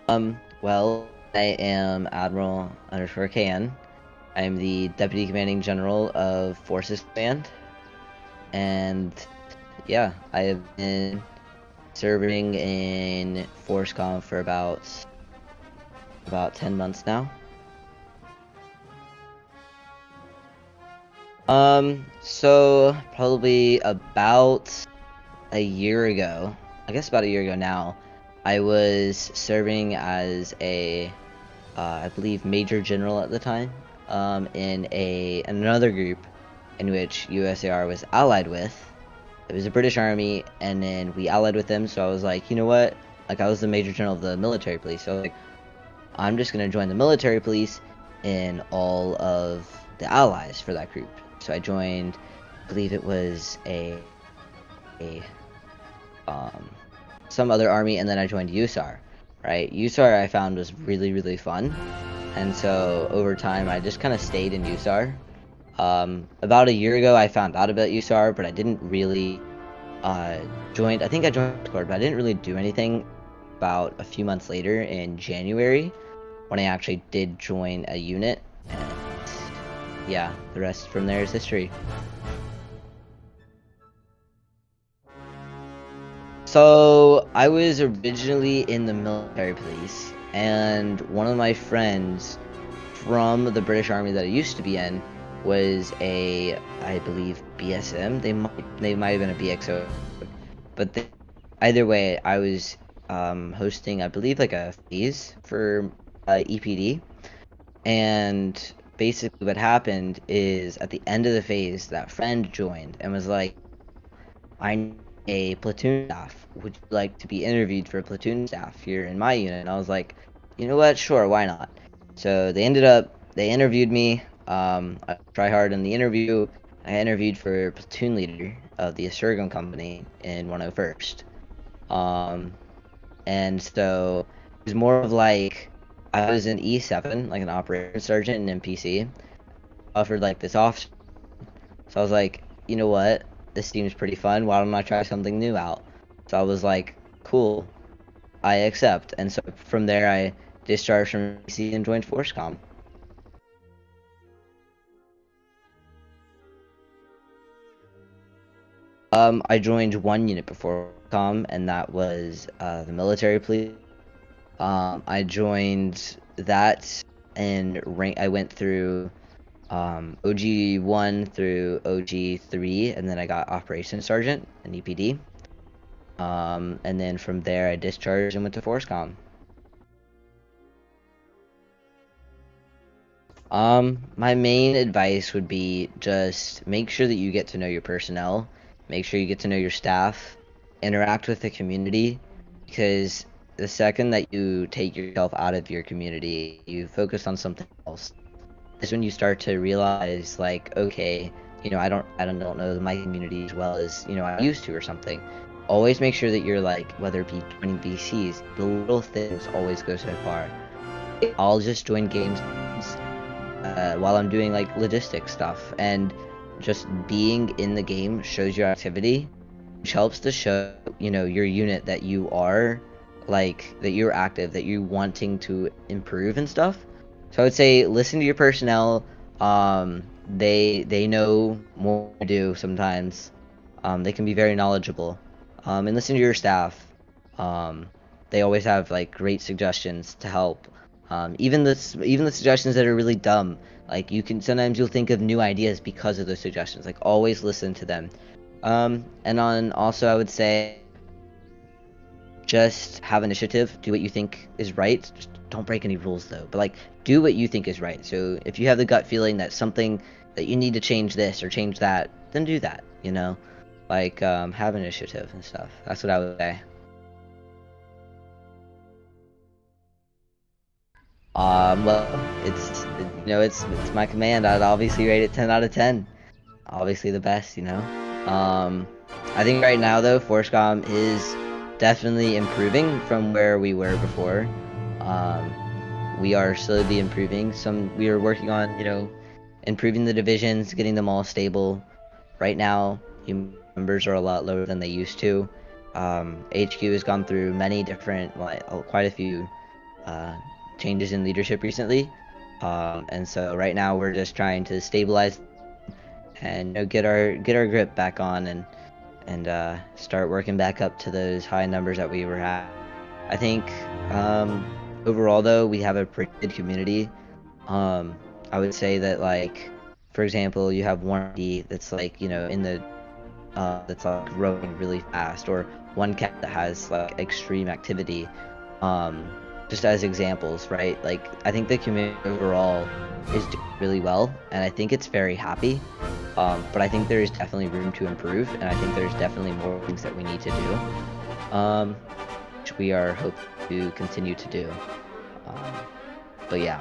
Well, I am Admiral underscore KN. I am the Deputy Commanding General of Forces Command, and yeah, I have been serving in FORSCOM for about 10 months now. So probably about a year ago, I guess about a year ago now, I was serving as I believe Major General at the time, in another group in which USAR was allied with. It was the British Army, and then we allied with them. So I was like, you know what? Like, I was the Major General of the military police, so I was like, I'm just gonna join the military police in all of the allies for that group. So I joined, I believe it was a some other army, and then I joined USAR. Right, USAR I found was really fun, and so over time I just kind of stayed in USAR. About a year ago I found out about USAR, but I didn't really join. I think I joined Discord, but I didn't really do anything about a few months later in January when I actually did join a unit, and yeah, the rest from there is history. So I was originally in the military police, and one of my friends from the British Army that I used to be in was I believe, BSM. They might have been a BXO, but either way, I was hosting, I believe, like a phase for EPD, and basically what happened is at the end of the phase, that friend joined and was like, I need a platoon staff. Would you like to be interviewed for platoon staff here in my unit? And I was like, you know what? Sure, why not? So they interviewed me. I try hard in the interview. I interviewed for platoon leader of the Asurgam company in 101st. And so it was more of like, I was an E7, like an operations sergeant in NPC, offered like this off. So I was like, you know what? This seems pretty fun. Why don't I try something new out? So I was like, cool, I accept. And so from there, I discharged from PC and joined FORSCOM. I joined one unit before FORSCOM, and that was the military police. I joined that, and I went through OG1 through OG3, and then I got Operations Sergeant in EPD. And then from there I discharged and went to FORSCOM. My main advice would be just make sure that you get to know your personnel, make sure you get to know your staff, interact with the community, because the second that you take yourself out of your community, you focus on something else, is when you start to realize, like, okay, you know, I don't know my community as well as, you know, I used to or something. Always make sure that you're like, whether it be joining BCs, the little things always go so far. I'll just join games while I'm doing like logistics stuff, and just being in the game shows your activity, which helps to show, you know, your unit that you are like, that you're active, that you're wanting to improve and stuff. So I would say listen to your personnel. They know more than you do sometimes. They can be very knowledgeable. And listen to your staff. They always have like great suggestions to help. Even the suggestions that are really dumb, like sometimes you'll think of new ideas because of those suggestions. Like, always listen to them. And also I would say, just have initiative. Do what you think is right. Just don't break any rules though. But like, do what you think is right. So if you have the gut feeling that something that you need to change this or change that, then do that. You know, like, have initiative and stuff. That's what I would say. Well, it's my command. I'd obviously rate it 10 out of 10. Obviously the best, you know. I think right now though, FORSCOM is definitely improving from where we were before. We are slowly improving. We are working on, you know, improving the divisions, getting them all stable. Right now, numbers are a lot lower than they used to. HQ has gone through many different, like, quite a few changes in leadership recently. And so right now we're just trying to stabilize and get our grip back on and start working back up to those high numbers that we were at. I think overall though we have a pretty good community. I would say that, like, for example, you have one D that's like in the that's like growing really fast, or one cat that has like extreme activity. Just as examples, right? Like, I think the community overall is doing really well, and I think it's very happy. But I think there is definitely room to improve, and I think there's definitely more things that we need to do, which we are hoping to continue to do. But yeah.